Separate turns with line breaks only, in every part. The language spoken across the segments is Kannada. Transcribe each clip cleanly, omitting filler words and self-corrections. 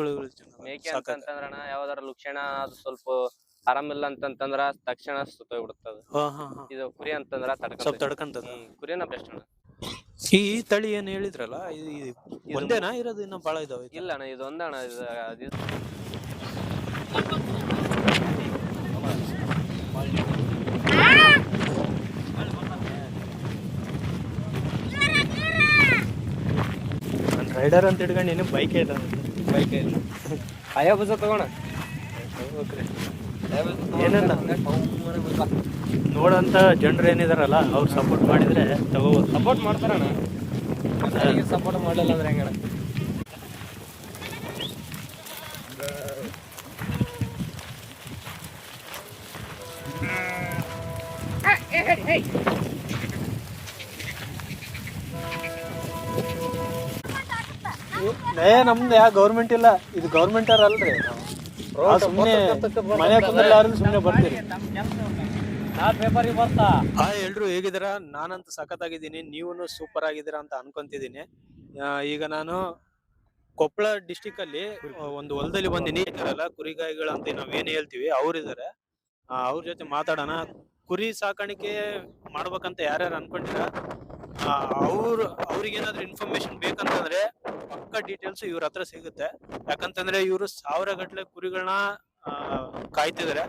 ಮೇಕೆ
ಸಾಕಾಗ
ಅಂತಂದ್ರಣ ಯಾವ್ದಾರ ಲಕ್ಷಣ ಅದು ಸ್ವಲ್ಪ ಆರಾಮಿಲ್ಲ ಅಂತಂತಂದ್ರ ತಕ್ಷಣ ಸುತ್ತೋಗ್ಬಿಡುತ್ತದ.
ಹಾ ಹಾ ಹಾ
ಇದು ಕುರಿ ಅಂತಂದ್ರ
ಸ್ವಲ್ಪ
ತಡ್ಕಂತ
ತಡ್ಕಂತದ.
ಕುರಿನ ಬೆಸ್ಟ್ ಅಣ್ಣ.
ಈ ತಳಿ ಏನ್ ಹೇಳಿದ್ರಲ್ಲ
ಇದು
ಒಂದೇನಾ ಇರೋದು ಇನ್ನ ಬಾಳ ಇದಾವೆ?
ಇಲ್ಲ ಅಣ್ಣ, ಇದು ಒಂದಣ್ಣ. ಇದು
ರೈಡರ್ ಅಂತ ಹಿಡ್ಕೊಂಡು ಏನು ಬೈಕ್ ಇಲ್ಲ
ಬೈಕ್ ಹಯಾಬುಸ ತಗೋಣ.
ಏನಲ್ಲ ನೋಡಂತ ಜನರು ಏನಿದಾರಲ್ಲ ಅವ್ರು ಸಪೋರ್ಟ್ ಮಾಡಿದ್ರೆ ತಗೋಬೋದು.
ಸಪೋರ್ಟ್ ಮಾಡ್ತಾರಣ್ಣ. ಸಪೋರ್ಟ್ ಮಾಡಲಿಲ್ಲ ಅಂದ್ರೆ ಹೆಂಗಣ?
ನಮ್ದು ಯಾ ಗೌರ್ಮೆಂಟ್ ಇಲ್ಲ, ಇದು ಗೌರ್ಮೆಂಟ್ ಅಲ್ರಿ. ಸುಮ್ಮನೆ ಮನೆ ಕುಂದ್ರಲಾರ್ದು ಸುಮ್ಮನೆ ಬರ್ತೀರಿ. ಎಲ್ರು ಹೇಗಿದ್ದೀರಾ? ನಾನಂತೂ ಸಖತ್ತಾಗಿದ್ದೀನಿ, ನೀವು ಸೂಪರ್ ಆಗಿದ್ದೀರಾ ಅಂತ ಅನ್ಕೊಂತಿದ್ದೀನಿ. ಈಗ ನಾನು ಕೊಪ್ಪಳ ಡಿಸ್ಟಿಕ್ ಅಲ್ಲಿ ಒಂದು ಹೊಲದಲ್ಲಿ ಬಂದಿನಿ. ಇದಾರಲ್ಲ ಕುರಿಗಾಯಿಗಳು ಅಂತ ನಾವೇನ್ ಹೇಳ್ತೀವಿ, ಅವ್ರಿದಾರೆ. ಅವ್ರ ಜೊತೆ ಮಾತಾಡೋಣ. ಕುರಿ ಸಾಕಾಣಿಕೆ ಮಾಡ್ಬೇಕಂತ ಯಾರ್ಯಾರು ಅನ್ಕೊಂಡಿರ, ಅವ್ರಿಗೇನಾದ್ರೂ ಇನ್ಫಾರ್ಮೇಶನ್ ಬೇಕಂತಂದ್ರೆ ಪಕ್ಕ ಡೀಟೇಲ್ಸ್ ಇವ್ರ ಹತ್ರ ಸಿಗುತ್ತೆ. ಯಾಕಂತಂದ್ರೆ ಇವರು 1000 ಗಟ್ಲೆ ಕುರಿಗಳನ್ನ ಕಾಯ್ತಿದಾರೆ.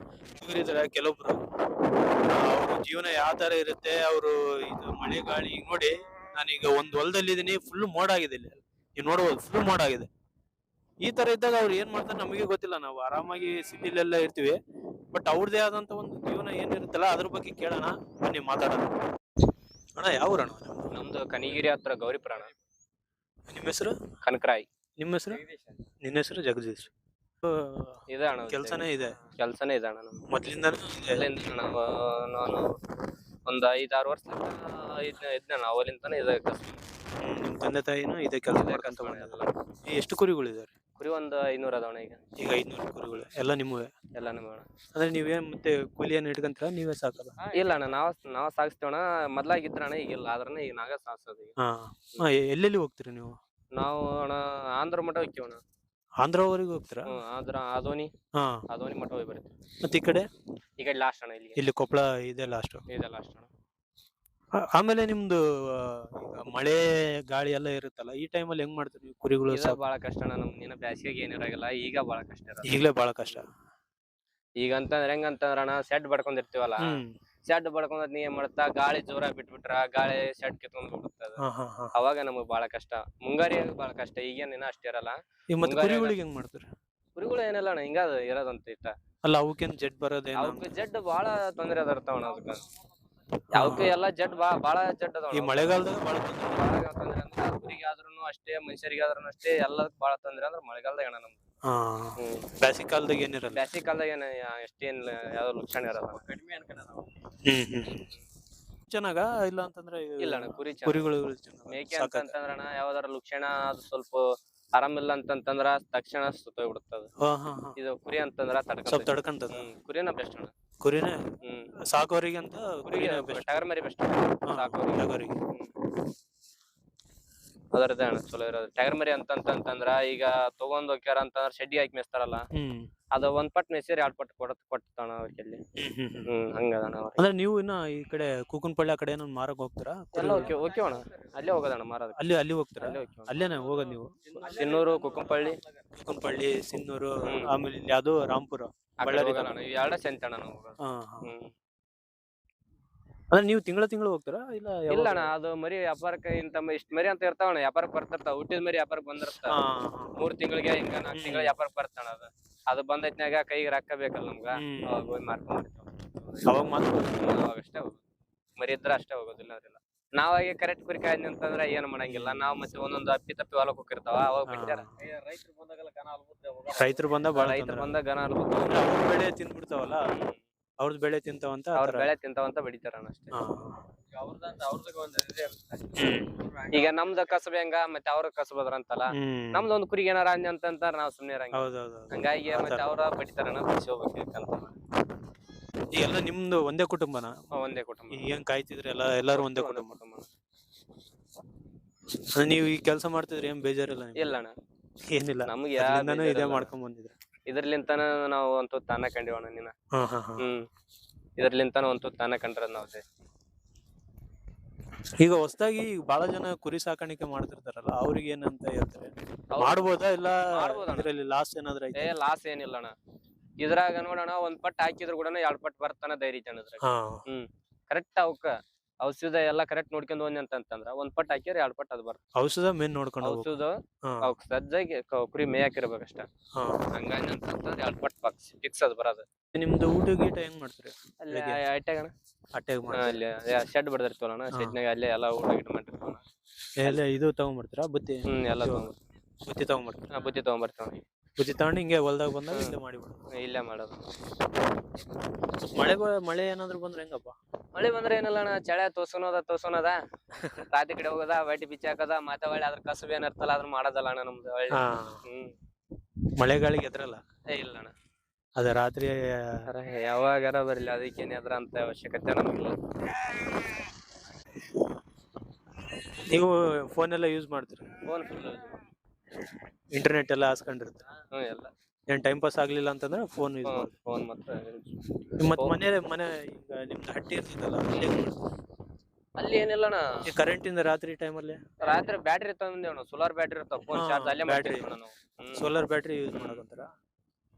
ಇವರಿದಾರೆ ಕೆಲವೊಬ್ರು. ಅವ್ರ ಜೀವನ ಯಾವ ತರ ಇರುತ್ತೆ, ಅವರು ಇದು ಮಳೆ ಗಾಳಿ ಈಗ ನೋಡಿ, ನಾನೀಗ ಒಂದ್ ಹೊಲದಲ್ಲಿ ಇದೀನಿ, ಫುಲ್ ಮೋಡ ಆಗಿದೆ. ಇಲ್ಲಿ ನೀವು ನೋಡ್ಬೋದು, ಫುಲ್ ಮೋಡ ಆಗಿದೆ. ಈ ತರ ಇದ್ದಾಗ ಅವ್ರು ಏನ್ ಮಾಡ್ತಾರೆ ನಮಗೆ ಗೊತ್ತಿಲ್ಲ. ನಾವು ಆರಾಮಾಗಿ ಸಿಟಿಲೆಲ್ಲ ಇರ್ತೀವಿ, ಬಟ್ ಅವ್ರದೇ ಆದಂತ ಒಂದು ಜೀವನ ಏನಿರುತ್ತಲ್ಲ ಅದ್ರ ಬಗ್ಗೆ ಕೇಳೋಣ, ಬನ್ನಿ ಮಾತಾಡೋಣ. ಅಣ್ಣ ಯಾವ ಊರಣ್ಣ?
ನಮ್ದು ಕನಿಗಿರಿ ಹತ್ರ ಗೌರಿಪುರ ಅಣ್ಣ.
ನಿಮ್ಮ ಹೆಸರು?
ಕನಕರಾಯ್.
ನಿಮ್ಮ ಹೆಸರು? ನಿನ್ನ ಹೆಸರು ಜಗದೀಶ್.
ಇದೆ ಅಣ್ಣ,
ಕೆಲ್ಸನೇ ಇದೆ
ಇದೆ ಅಣ್ಣ.
ಮೊದ್ಲಿಂದ
ನಾನು ಒಂದ್ 5-6 ವರ್ಷ ಇದ್ನ ಅವಲಿಂತಾನೆ ಇದೆ.
ನಿಮ್ ತಂದೆ ತಾಯಿನೂ ಇದೇ ಕೆಲಸ ಮಾಡ್ಕೊಂತ ಬಂದಿದ್ದಲ್ಲ. ಎಷ್ಟು ಕುರಿಗಳಿದಾರೆ?
ಕುರಿ ಒಂದ್ 500 ಅದಾವಣ.
ಈಗ 500 ಕುರಿಗಳು ಎಲ್ಲ ನಿಮ್ಮವೇ?
ಎಲ್ಲ ನಿಮ್ಮಣ್ಣ.
ಅಂದ್ರೆ ನೀವೇನ್ ಮತ್ತೆ ಕೂಲಿಯನ್ನು ಇಟ್ಕೊಂತೀರಾ, ನೀವೇ ಸಾಕಲ್ಲ?
ಇಲ್ಲ ಅಣ್ಣ, ನಾವ್ ಸಾಗಿಸ್ತೇವಣ್ಣ. ಮೊದ್ಲಾಗಿದ್ರಣ್ಣ, ಈಗಿಲ್ಲ. ಆದ್ರನೇ ಈಗ ನಾವೇ ಸಾಗಿಸೋದು.
ಎಲ್ಲೆಲ್ಲಿ ಹೋಗ್ತೀರಿ ನೀವು?
ನಾವು ಅಣ್ಣ ಆಂಧ್ರ ಮಠ ಹೋಗ್ತೀವಣ್ಣ.
ಆಂಧ್ರವರೆಗೂ ಹೋಗ್ತೀರಾ?
ಆದ್ರ ಆದೋನಿ ಮಠ ಹೋಗಿ ಬರ್ತೀವಿ.
ಮತ್ತೆ ಈ ಕಡೆ
ಲಾಸ್ಟ್ ಅಣ್ಣ.
ಇಲ್ಲಿ ಕೊಪ್ಪಳ ಇದೆ ಲಾಸ್ಟ್?
ಇದೆ ಲಾಸ್ಟ್ ಅಣ್ಣ.
ಆಮೇಲೆ ನಿಮ್ದು ಈಗ ಮಳೆ ಗಾಳಿ ಎಲ್ಲ ಇರುತ್ತಲ್ಲ, ಈ ಟೈಮಲ್ಲಿ ಹೆಂಗ್ ಮಾಡ್ತೀರಿ ನೀವು ಕುರಿಗಳು?
ಬಹಳ ಕಷ್ಟ ಅಣ್ಣ. ನಮ್ ಬ್ಯಾಸಿಗೆ ಏನಿರಾಗಲ್ಲ, ಈಗ ಬಹಳ ಕಷ್ಟ ಇರೋದು.
ಈಗಲೇ ಬಹಳ ಕಷ್ಟ.
ಈಗ ಅಂತಂದ್ರೆ ಹೆಂಗಂತಂದ್ರ ಅಣ್ಣ, ಸೆಡ್ ಬಡ್ಕೊಂಡಿರ್ತೀವಲ್ಲ, ಸೆಡ್ ಬಡ್ಕೊಂಡ್ ನೀ ಏನ್ ಮಾಡ್ತಾ, ಗಾಳಿ ಜೋರ ಬಿಟ್ಬಿಟ್ರ ಗಾಳಿ ಸೆಡ್ ಕಿತ್ಕೊಂಡ್ ಬಿಡುತ್ತದ. ಅವಾಗ ನಮಗ್ ಬಹಳ ಕಷ್ಟ. ಮುಂಗಾರಿ ಬಹಳ ಕಷ್ಟ. ಈಗೇನ ಅಷ್ಟೇ ಇರಲ್ಲ.
ಮತ್ತೆ ಕುರಿಗಳಿಗೆ ಹೆಂಗ್ ಮಾಡ್ತೀರಿ?
ಕುರಿಗಳು ಏನಿಲ್ಲ ಅಣ್ಣ, ಹಿಂಗ ಇರೋದಂತ ಇಷ್ಟ.
ಅಲ್ಲ ಅವಕ್ಕೇನ್ ಜಡ್ ಬರೋದೇನು?
ಅವಕ್ಕೆ ಜಡ್ ಬಹಳ ತೊಂದ್ರೆ ಅದಾರ್ತಾವಣ್ಣ. ಅದಕ್ಕ ಅವಕ್ಕೆ ಎಲ್ಲ ಜಡ್ ಬಾಳ ಜಡ್ ಅದಾವ.
ಈ ಮಳೆಗಾಲದಾಗ ಬಹಳ
ತೊಂದ್ರೆ ಅಂದ್ರೆ ಕುರಿಗೆ ಆದ್ರೂ ಅಷ್ಟೇ, ಮನುಷ್ಯರಿಗೆ ಆದ್ರೂ ಅಷ್ಟೇ, ಎಲ್ಲದಕ್ ಬಾಳ ತೊಂದ್ರೆ ಅಂದ್ರೆ ಮಳೆಗಾಲದಾಗ ಅಣ್ಣ ನಮ್ದು.
ಬ್ಯಾಸಿಗ್ ಕಾಲದಾಗ ಏನಿರಲ್ಲ?
ಬ್ಯಾಸಿಗ್ ಕಾಲದಾಗ ಎಷ್ಟೇನ್ ಯಾವ್ದು ಲಕ್ಷಣ ಇರಲ್ಲ, ಕಡಿಮೆ ಅನ್ಕೊಂಡ.
ಚೆನ್ನಾಗ ಇಲ್ಲ ಅಂತಂದ್ರೆ?
ಇಲ್ಲ ಅಣ್ಣ,
ಕುರಿಗಳು
ಮೇಕೆ ಅಂತಂದ್ರ ಅಣ್ಣ ಯಾವ್ದಾರ ಲಕ್ಷಣ ಅದು ಸ್ವಲ್ಪ ಆರಾಮಿಲ್ಲ ಅಂತಂತಂದ್ರ ತಕ್ಷಣ ಸುತ್ತೋಗ್ಬಿಡುತ್ತದ. ಇದು ಕುರಿ ಅಂತಂದ್ರ
ತಡ್ಕಂತದ.
ಕುರಿನ ಬೆಸ್ಟ್ ಅಣ್ಣ.
ಕುರಿನೇ ಸಾಕೋರಿಗೆ ಅಂತ?
ಟಗರ್ ಮರಿ ಬೆಸ್ಟ್ ಸಾಕೋರಿಗೆ. ಅದರದೇ ಅಣ್ಣ ಚಲೋ ಇರೋದು. ಟಗರ್ ಮರಿ ಅಂತಂದ್ರ ಈಗ ತಗೊಂಡ್ ಹೋಗ್ಯಾರ ಅಂತಂದ್ರ ಶೆಡ್ಡಿ ಹಾಕಿ ಮೇಸ್ತಾರಲ್ಲ, ಅದು 1 ಪಟ್ ಮೇಸಿರಿ 2 ಪಟ್ ಕೊಡ್ತಾನ ಅವ್ರಿಗೆ. ಹಂಗದಣ್ಣ.
ಅಂದ್ರೆ ನೀವು ಇನ್ನ ಈ ಕಡೆ ಕೂಕನಪಳ್ಳಿ ಆ ಕಡೆ ಏನೋ ಮಾರಕ್ ಹೋಗ್ತೀರಾ?
ಓಕೆವಣ್ಣ, ಅಲ್ಲೇ ಹೋಗೋದಣ್ಣ ಮಾರೋದು.
ಅಲ್ಲಿ ಹೋಗ್ತೀರಾ? ಅಲ್ಲೇನೆ ಹೋಗೋದ್ ನೀವು?
ಸಿನ್ನೂರು, ಕುಕ್ಕನಪಳ್ಳಿ,
ಸಿನ್ನೂರು, ಆಮೇಲೆ ಇಲ್ಲಿ ಯಾವ್ದು ರಾಂಪುರ,
ಬಳ್ಳಾರಿ. ಎರಡ ಸೆಂತಣ್ಣ ನಾವು.
ಅಂದ್ರೆ ನೀವು ತಿಂಗಳು ಹೋಗ್ತೀರಾ? ಇಲ್ಲ
ಅಣ್ಣ, ಅದು ಮರಿ ವ್ಯಾಪಾರಕ್ಕೆ ಇಷ್ಟ ಮರಿ ಅಂತ ಇರ್ತಾವಣ್ಣ. ವ್ಯಾಪಾರಕ್ಕೆ ಬರ್ತಿರ್ತಾವ. ಹುಟ್ಟಿದ ಮರಿ ವ್ಯಾಪಾರಕ್ಕೆ ಬಂದಿರ್ತಾವ. 3 ತಿಂಗಳಿಗೆ ಹಿಂಗ 4 ತಿಂಗಳ ವ್ಯಾಪಾರಕ್ಕೆ ಬರ್ತಾಣ. ಅದು ಬಂದೈತ್ನಾಗ ಕೈಗೆ ರೊಕ್ಕ ಬೇಕಲ್ಲ ನಮ್ಗ, ಅವಾಗ ಹೋಗಿ ಮಾರ್ಕೊಂಡ್ಬಿಡ್ತಾವ. ಅವಾಗ ಅಷ್ಟೇ ಹೋಗುದು. ಮರಿ ಇದ್ರ ಅಷ್ಟೇ ಹೋಗೋದಿಲ್ಲ. ಅದೆಲ್ಲ ನಾವಾಗೆ ಕರೆಕ್ಟ್ ಕುರಿ ಕಾಯ್ದಿ ಅಂತಂದ್ರ ಏನ್ ಮಾಡಂಗಿಲ್ಲ. ನಾವ್ ಮತ್ತೆ ಒಂದೊಂದು ಅಪ್ಪಿ ತಪ್ಪಿ ಹೊಲಕ್ ಹೋಗಿರ್ತಾವ. ಅವಾಗ ಬಿಟ್ಟಾರ ರೈತರು ಬಂದಾಗ ಗನ
ಬೆಳೆ ತಿಂದ್ಬಿಡ್ತಾವಲ್ಲ, ಅವ್ರದ್ ಬೆಳೆ ತಿಂತಾವಂತ
ಬೆಳಿತಾರ ಅಷ್ಟೇ. ಈಗ ನಮ್ದ ಕಸಬ ಹೆಂಗ ಮತ್ತೆ ಅವ್ರ ಕಸಬದ್ರ ಅಂತಲ್ಲ, ನಮ್ದು ಒಂದು ಕುರಿಗೆ ಏನಾರ ಅಂತಂತಾರ ನಾವ್ ಸುಮ್ನೆ ಇರಂಗಿಲ್ಲ. ಹಂಗಾಗಿ ಮತ್ತೆ ಅವ್ರ ಬಡಿತಾರಣ್ಣ, ಬಿಡಿಸಿ ಹೋಗ್ಬೇಕಂತ.
ಎಲ್ಲ ನಿಮ್ದು ಒಂದೇ ಕುಟುಂಬನ?
ಒಂದೇ ಕುಟುಂಬ.
ಏನ್ ಕಾಯ್ತಿದ್ರಿ ಎಲ್ಲಾರು ಒಂದೇ ಕುಟುಂಬ? ನೀವು ಈ ಕೆಲಸ ಮಾಡ್ತಿದ್ರಿ ಏನ್ ಬೇಜಾರಿಲ್ಲ?
ಇಲ್ಲ ಅಣ್ಣ,
ಏನಿಲ್ಲ
ನಮ್ಗೆ
ಅದ್ರಿಂದಾನು ಇದೇ ಮಾಡ್ಕೊಂಡ್ ಬಂದಿದ್ರೆ.
ಇದ್ರಲಿಂತಾನ ನಾವು ಒಂದು ತಾನ ಕಂಡಿವಣ ನೀನ.
ಹಾ ಹಾ ಹಾ.
ಇದ್ರಲಿಂತಾನ ಒಂದು ತಾನ ಕಂಡ್ರ ನಾವ್
ಈಗ ಹೊಸದಾಗಿ ಬಹಳ ಜನ ಕುರಿ ಸಾಕಾಣಿಕೆ ಮಾಡ್ತಿರ್ತಾರಲ್ಲ, ಅವ್ರಿಗೆ ಏನಂತ ಹೇಳ್ತಾರೆ? ಮಾಡ್ಬೋದಾ ಇಲ್ಲ ಇದ್ರಲ್ಲಿ ಲಾಸ್ ಏನಾದ್ರು ಐತೆ?
ಲಾಸ್ ಏನಿಲ್ಲ ಅಣ್ಣ. ಇದ್ರಾಗ ನೋಡೋಣ ಒಂದ್ ಪಟ್ ಹಾಕಿದ್ರು ಕೂಡ 2 ಪಟ್ ಬರ್ತಾನ ಧೈರ್ಯ ಅಣ್ಣ. ಕರೆಕ್ಟ್ ಅವಕ್ಕ ಔಷಧ ಎಲ್ಲಾ ಕರೆಕ್ಟ್ ನೋಡ್ಕೊಂಡ್ ಹೋದ್ನಿ ಅಂತಂದ್ರ 1 ಪಟ್ ಹಾಕಿದ್ರೆ 2 ಪಟ್ ಅದ್ ಬರ್ತದೆ.
ಔಷಧ ಮೇನ್ ನೋಡ್ಕೊಂಡು
ಔಷಧ ಅವಕ್ ಸಜ್ಜಾಗಿ ಕುರಿ ಮೇಯಾಕಿರ್ಬೇಕಷ್ಟ. ಹಂಗಾಗಿ ಅಂತಂದ್ರೆ 2 ಪಟ್ ಫಿಕ್ಸ್ ಅದ್ ಬರೋದು.
ನಿಮ್ದು ಊಟ ಗೀಟ ಹೆಂಗ್ ಮಾಡ್ತೀರಿ?
ಅಲ್ಲಿ ಅಟ್ಟೆಗಣ
ಅಲ್ಲಿ
ಶೆಡ್ ಬಡದಿರ್ತವಲ್ಲ ಶೆಡ್ನಾಗ ಅಲ್ಲೇ ಎಲ್ಲಾ ಊಟ ಗಿಟ ಮಾಡಿರ್ತಾವ.
ಎಲ್ಲ ಇದು ತಗೊಂಡ್ಬರ್ತೀರಾ? ಬುತ್ತಿ
ಎಲ್ಲ
ಬುತ್ತಿ ತಗೊಂಡ್ಬರ್ತೀರಾ?
ಬುತ್ತಿ ತಗೊಂಡ್ಬರ್ತಾವ.
ಬುತ್ತಿ ತಗೊಂಡು ಹಿಂಗೆ ಹೊಲ್ದಾಗ ಬಂದಾಗ ಇಲ್ಲೇ ಮಾಡಿಬಿಡೋದು.
ಇಲ್ಲೇ ಮಾಡೋದು.
ಮಳೆ ಏನಾದ್ರು ಬಂದ್ರೆ ಹೆಂಗಪ್ಪ?
ಮಳೆ ಬಂದ್ರೆ ಏನಲ್ಲ ಅಣ್ಣ, ಚಳೆ ತೋರ್ಸೋನದ ರಾತ್ರಿ ಕಡೆ ಹೋಗೋದ, ಬೈಟಿ ಬಿಚ್ಚಿ ಹಾಕದ, ಮತ್ತೆ ಒಳ್ಳೆ ಅದ್ರ ಕಸುಬು ಏನಿರ್ತಲ್ಲ ಅದ್ರ ಮಾಡೋದಲ್ಲ ಅಣ್ಣ ನಮ್ದು.
ಮಳೆಗಾಳಿಗೆ ಎದ್ರಲ್ಲ?
ಇಲ್ಲ ಅಣ್ಣ,
ಅದ ರಾತ್ರಿ
ಯಾವಾಗಾರ ಬರ್ಲಿ, ಅದಕ್ಕೇನೆ ಅದ್ರ ಅಂತ ಅವಶ್ಯಕತೆ ನಮಗಿಲ್ಲ.
ನೀವು ಫೋನ್ ಎಲ್ಲ ಯೂಸ್ ಮಾಡ್ತೀರಿ?
ಫೋನ್ ಫುಲ್
ಇಂಟರ್ನೆಟ್ ಎಲ್ಲ ಹಾಸ್ಕೊಂಡಿರ್ತೀರಿ?
ಎಲ್ಲ.
ಏನ್ ಟೈಮ್ ಪಾಸ್ ಆಗ್ಲಿಲ್ಲ ಅಂತಂದ್ರೆ ಫೋನ್ ಯೂಸ್ ಮಾಡ್ತೀರಿ?
ಫೋನ್ ಮಾತ್ರ.
ಮತ್ ಮನೆ ಈಗ ನಿಮ್ದು ಹಟ್ಟಿ ಇರ್ತದಲ್ಲ,
ಅಲ್ಲಿ ಏನಿಲ್ಲ ಅಣ್ಣ,
ಕರೆಂಟ್ ಇಂದ ರಾತ್ರಿ ಟೈಮಲ್ಲಿ?
ರಾತ್ರಿ ಬ್ಯಾಟ್ರಿ ತಂದೇವ್, ಸೋಲಾರ್ ಬ್ಯಾಟ್ರಿ ಇರ್ತಾವ, ಫೋನ್ ಚಾರ್ಜ್ ಅಲ್ಲೇ ಮಾಡ್ತೀವಿ ನಾವು.
ಸೋಲಾರ್ ಬ್ಯಾಟ್ರಿ ಯೂಸ್ ಮಾಡಕಂತಾರ?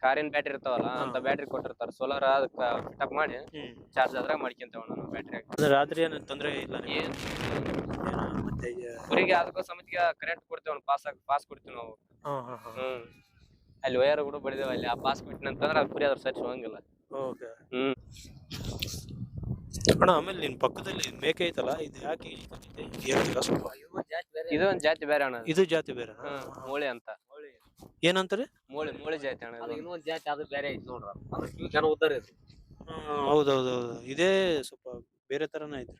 ಕಾರಿನ ಬ್ಯಾಟ್ರಿ ಇರ್ತಾವಲ್ಲ ಅಂತ ಬ್ಯಾಟ್ರಿ ಕೊಟ್ಟಿರ್ತಾರ. ಸೋಲಾರ್ ಅದಕ್ಕೆ ಫಿಟಪ್ ಮಾಡಿ ಚಾರ್ಜ್ ಆದ್ರೆ ಮಾಡ್ಕೊಂತೇವ ನಾವು ಬ್ಯಾಟ್ರಿ.
ರಾತ್ರಿ ಏನು ತೊಂದ್ರೆ ಇಲ್ಲ?
ಕುರಿಗೆ ಅದಕ್ಕೂ ಸಮಿತಿಗೆ ಕರೆಂಟ್ ಕೊಡ್ತೇವ, ಪಾಸ್ ಕೊಡ್ತೀವಿ ನಾವು. ಅಲ್ಲಿ ವಯರ್ ಕೂಡ ಬಡಿದೇವ, ಅಲ್ಲಿ ಆ ಪಾಸ್ ಕೊಟ್ಟಿನಂತಂದ್ರೆ ಅದು ಕುರಿ ಅದ್ರ ಸರಿ ಹೋಗಂಗಿಲ್ಲ.
ಅಣ್ಣ, ಆಮೇಲೆ ನಿನ್ ಪಕ್ಕದಲ್ಲಿ ಮೇಕೆ ಐತಲ್ಲ, ಇದು ಯಾಕೆ
ಇದು ಒಂದ್ ಜಾತಿ ಬೇರೆ ಅಣ್ಣ.
ಇದು ಜಾತಿ ಬೇರೆ?
ಮೂಳೆ ಅಂತ.
ಏನಂತಾರೆ?
ಮೂಳೆ ಜಾತಿ ಅಣ್ಣ. ಇನ್ನೊಂದ್ ಜಾತಿ ಅದು ಬೇರೆ ಐತಿ ನೋಡ್ರ.
ಹೌದೌದು, ಇದೇ ಸ್ವಲ್ಪ ಬೇರೆ ತರನೇ ಐತಿ.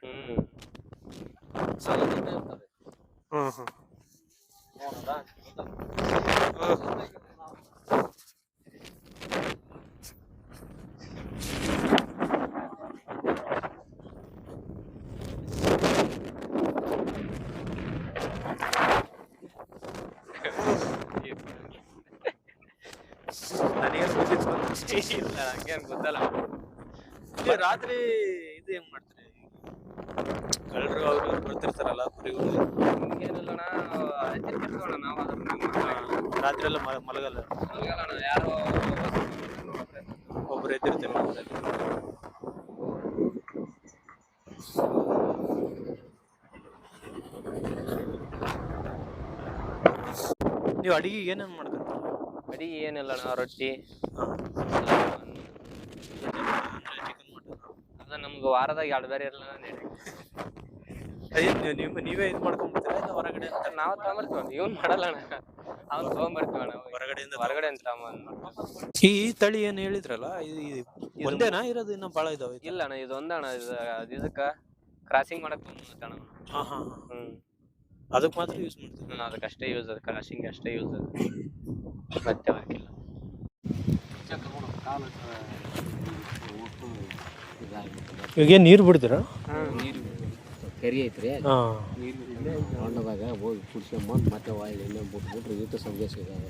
ಹಂಗೇನ್ ಗೊತ್ತಲ್ಲ.
ರಾತ್ರಿ ಇದು ಹೆಂಗ್ ಮಾಡ್ತೀರಿ? ಕಳ್ಳರು ಅವ್ರು ಬರ್ತಿರ್ತಾರಲ್ಲ ಕುರಿಗಳು?
ಏನಿಲ್ಲ ಅಣ್ಣ, ನಾವು
ರಾತ್ರಿ ಎಲ್ಲ ಮಲಗಲ್ಲ?
ಯಾರು
ಒಬ್ರು ಎದ್ದಿರ್ತೀವಿ. ನೀವು ಅಡಿಗೆ ಏನೇನ್ ಮಾಡ್ತೀರಿ?
ಅಡಿಗೆ ಏನಿಲ್ಲ ಅಣ್ಣ, ರೊಟ್ಟಿ, ಅದ ನಮ್ಗೆ ವಾರದಾಗ 2 ಬೇರೆ ಇರಲ್ಲ.
ನೀವೇ ಇದು ಮಾಡ್ಕೊಂಡ್ಬಿಡ್ತೀರಾ ಇಲ್ಲ ಹೊರಗಡೆ?
ನಾವು ತಗೊಂಬರ್ತೀವ, ಇವನ್ ಮಾಡಲ್ಲ ಅಣ್ಣ, ಅವ್ನು ತಗೊಂಬರ್ತೀವ ಅಣ್ಣ ಹೊರಗಡೆ ಅಂತ.
ಈ ತಳಿ ಏನ್ ಹೇಳಿದ್ರಲ್ಲ, ಒಂದೇನಾ ಇರೋದು? ಇನ್ನ ಬಾಳ ಇದಾವೆ?
ಇಲ್ಲ ಅಣ್ಣ, ಇದು ಒಂದಣ್ಣ. ಇದಕ್ಕ ಕ್ರಾಸಿಂಗ್ ಮಾಡಕ್ ಅಣ್ಣ.
ಅದಕ್ಕೆ ಮಾತ್ರ ಯೂಸ್ ಮಾಡ್ತೀವಿ?
ಅದಕ್ಕಷ್ಟೇ ಯೂಸ್, ಅದು ಕ್ರಾಸಿಂಗ್ ಅಷ್ಟೇ ಯೂಸ್, ಅದು ಮತ್ತೆ ಅವಕ್ಕಿಲ್ಲ.
ಈಗ ನೀರು ಬಿಡ್ತೀರಾ?
ಕೆರೆ ಐತ್ರಿ, ಹೊಂಡದಾಗ ಹೋಗಿ ಕುಡ್ಸ್ಕೊಂಬಂದು ಮತ್ತೆ ಒಳ್ಳೆ ಎಣ್ಣೆ ಬಿಟ್ಬಿಟ್ರೆ ಇಟ್ಟು ಸಂಜೆ ಸಿಗೋಲ್ಲ.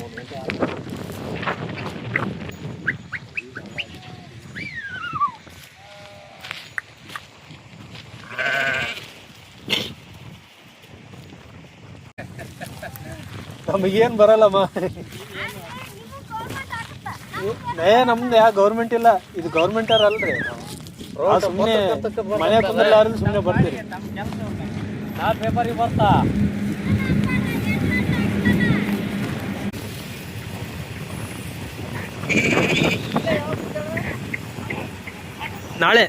ಒಂದು ಗಂಟೆ
ನಮಗೇನ್ ಬರಲ್ಲಮ್ಮ. ನಮ್ದು ಯಾ ಗೌರ್ಮೆಂಟ್ ಇಲ್ಲ, ಇದು ಗೌರ್ಮೆಂಟ್ ಅಲ್ರಿ. ಸುಮ್ಮನೆ ಮನೆ ಬಂದಿಲ್ಲ, ಸುಮ್ಮನೆ ಬರ್ತೀರಿ.
ಪೇಪರಿಗೆ ಬರ್ತಾ
ನಾಳೆ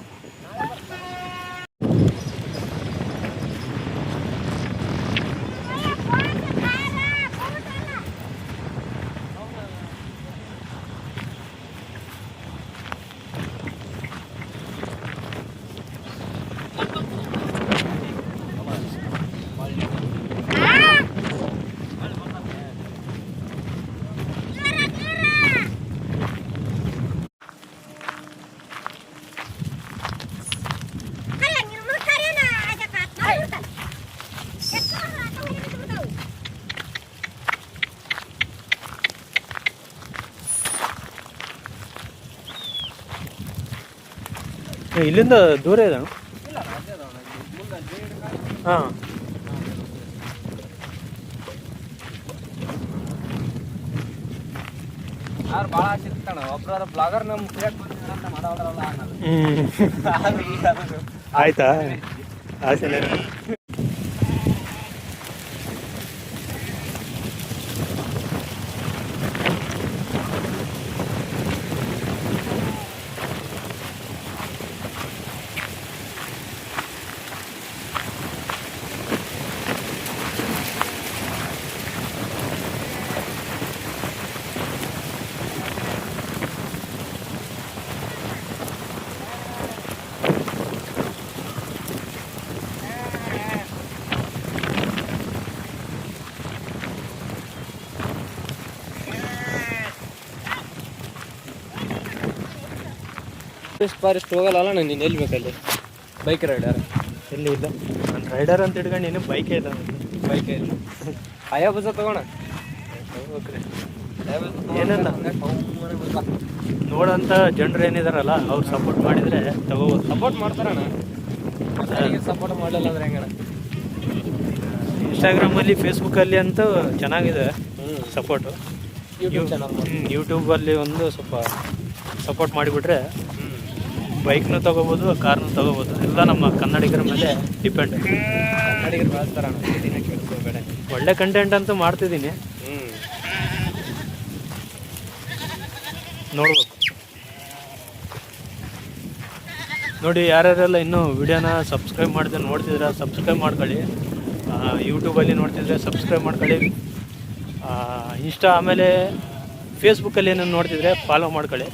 ಇಲ್ಲಿಂದ ದೂರ ಇದೆ ಹಾಂ
ಯಾರು ಭಾಳ ಆಸೆ ಇರ್ತಾನ ಒಬ್ಬರ ಬ್ಲಾಗರ್ ನಮ್ಮ ಕ್ರಿಯೇಟ್ ಮಾಡ್ತೀವಿ ಅಂತ ಮಾಡೋದ್ರಲ್ಲ
ಆಯ್ತಾ ಆಸೆ
ಫಾರೆಸ್ಟ್ ಹೋಗಲ್ಲ ನೀನು ಎಲ್ಲಿ ಬೇಕಲ್ಲಿ ಬೈಕ್ ರೈಡರ್
ಎಲ್ಲಿ ಇಲ್ಲ ನಾನು ರೈಡರ್ ಅಂತ ಹಿಡ್ಕೊಂಡು ನೀನು ಬೈಕೇ ಇಲ್ಲ
ಬೈಕೇ ಇಲ್ಲ ಹಯಾಬುಸ ತಗೋಣ
ಏನಲ್ಲ ನೋಡೋಂಥ ಜನರು ಏನಿದಾರಲ್ಲ ಅವ್ರು ಸಪೋರ್ಟ್ ಮಾಡಿದರೆ ತಗೋಬೋದು
ಸಪೋರ್ಟ್ ಮಾಡ್ತಾರಣ್ಣ ಸಪೋರ್ಟ್ ಮಾಡಲಿಲ್ಲ ಅಂದ್ರೆ ಹೆಂಗಣ್ಣ
ಇನ್ಸ್ಟಾಗ್ರಾಮಲ್ಲಿ ಫೇಸ್ಬುಕ್ಕಲ್ಲಿ ಅಂತೂ ಚೆನ್ನಾಗಿದೆ ಸಪೋರ್ಟು
ಯೂಟ್ಯೂಬ್ ಚಾನಲ್
ಯೂಟ್ಯೂಬಲ್ಲಿ ಒಂದು ಸ್ವಲ್ಪ ಸಪೋರ್ಟ್ ಮಾಡಿಬಿಟ್ರೆ ಬೈಕ್ನು ತೊಗೋಬೋದು ಕಾರ್ನು ತೊಗೋಬೋದು ಎಲ್ಲ ನಮ್ಮ ಕನ್ನಡಿಗರ ಮೇಲೆ ಡಿಪೆಂಡ್
ಕನ್ನಡಿಗರು ಬಳಸ್ತಾರಣ್ಣ ದಿನ ಕೇಳಿಸ್ಕೋಬೇಡ
ಒಳ್ಳೆ ಕಂಟೆಂಟ್ ಅಂತೂ ಮಾಡ್ತಿದ್ದೀನಿ ನೋಡ್ಬೇಕು ನೋಡಿ ಯಾರ್ಯಾರೆಲ್ಲ ಇನ್ನೂ ವಿಡಿಯೋನ ಸಬ್ಸ್ಕ್ರೈಬ್ ಮಾಡಿದ್ರೆ ನೋಡ್ತಿದ್ರೆ ಸಬ್ಸ್ಕ್ರೈಬ್ ಮಾಡ್ಕೊಳ್ಳಿ ಯೂಟ್ಯೂಬಲ್ಲಿ ನೋಡ್ತಿದ್ರೆ ಸಬ್ಸ್ಕ್ರೈಬ್ ಮಾಡ್ಕೊಳ್ಳಿ ಇನ್ಸ್ಟಾ ಆಮೇಲೆ ಫೇಸ್ಬುಕ್ಕಲ್ಲಿ ಏನೇನು ನೋಡ್ತಿದ್ರೆ ಫಾಲೋ ಮಾಡ್ಕೊಳ್ಳಿ